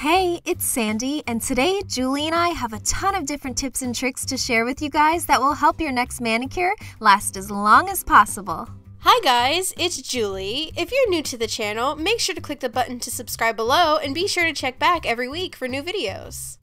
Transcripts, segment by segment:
Hey, it's Sandy, and today Julie and I have a ton of different tips and tricks to share with you guys that will help your next manicure last as long as possible. Hi guys, it's Julie. If you're new to the channel, make sure to click the button to subscribe below and be sure to check back every week for new videos.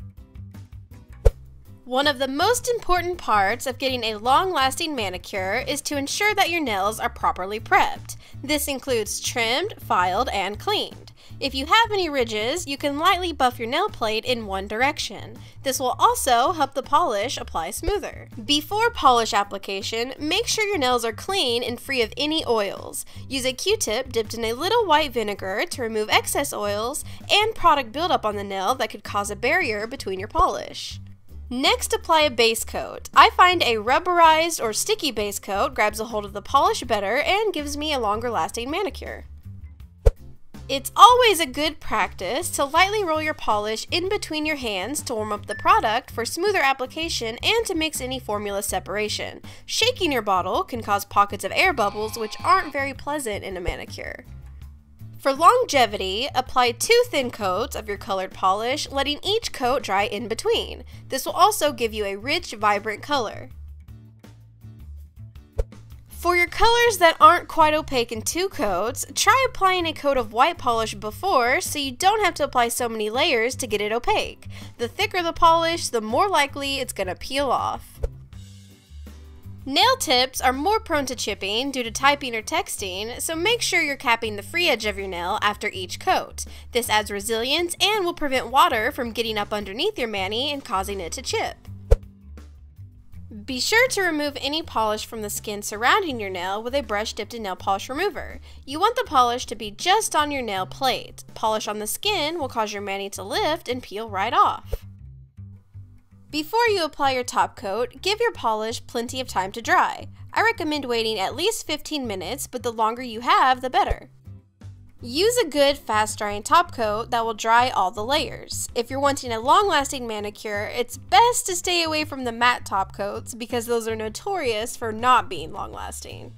One of the most important parts of getting a long-lasting manicure is to ensure that your nails are properly prepped. This includes trimmed, filed, and cleaned. If you have any ridges, you can lightly buff your nail plate in one direction. This will also help the polish apply smoother. Before polish application, make sure your nails are clean and free of any oils. Use a Q-tip dipped in a little white vinegar to remove excess oils and product buildup on the nail that could cause a barrier between your polish. Next, apply a base coat. I find a rubberized or sticky base coat grabs a hold of the polish better and gives me a longer lasting manicure. It's always a good practice to lightly roll your polish in between your hands to warm up the product for smoother application and to mix any formula separation. Shaking your bottle can cause pockets of air bubbles, which aren't very pleasant in a manicure. For longevity, apply 2 thin coats of your colored polish, letting each coat dry in between. This will also give you a rich, vibrant color. For your colors that aren't quite opaque in 2 coats, try applying a coat of white polish before so you don't have to apply so many layers to get it opaque. The thicker the polish, the more likely it's going to peel off. Nail tips are more prone to chipping due to typing or texting, so make sure you're capping the free edge of your nail after each coat. This adds resilience and will prevent water from getting up underneath your mani and causing it to chip. Be sure to remove any polish from the skin surrounding your nail with a brush dipped in nail polish remover. You want the polish to be just on your nail plate. Polish on the skin will cause your mani to lift and peel right off. Before you apply your top coat, give your polish plenty of time to dry. I recommend waiting at least 15 minutes, but the longer you have, the better. Use a good fast-drying top coat that will dry all the layers. If you're wanting a long-lasting manicure, it's best to stay away from the matte top coats because those are notorious for not being long-lasting.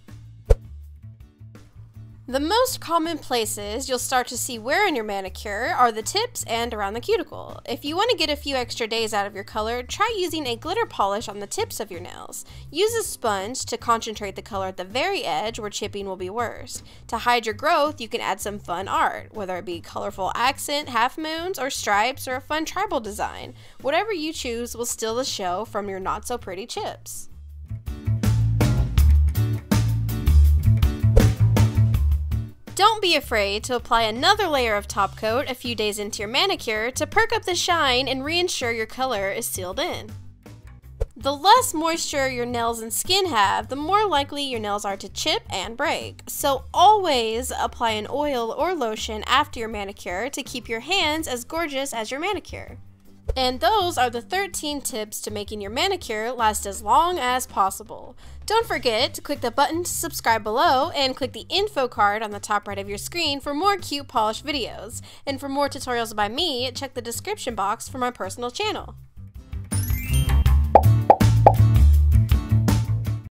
The most common places you'll start to see wear in your manicure are the tips and around the cuticle. If you want to get a few extra days out of your color, try using a glitter polish on the tips of your nails. Use a sponge to concentrate the color at the very edge where chipping will be worst. To hide your growth, you can add some fun art, whether it be colorful accent, half moons, or stripes, or a fun tribal design. Whatever you choose will steal the show from your not so pretty chips. Don't be afraid to apply another layer of top coat a few days into your manicure to perk up the shine and reassure your color is sealed in. The less moisture your nails and skin have, the more likely your nails are to chip and break. So always apply an oil or lotion after your manicure to keep your hands as gorgeous as your manicure. And those are the 13 tips to making your manicure last as long as possible. Don't forget to click the button to subscribe below and click the info card on the top right of your screen for more CutePolish videos. And for more tutorials by me, check the description box for my personal channel.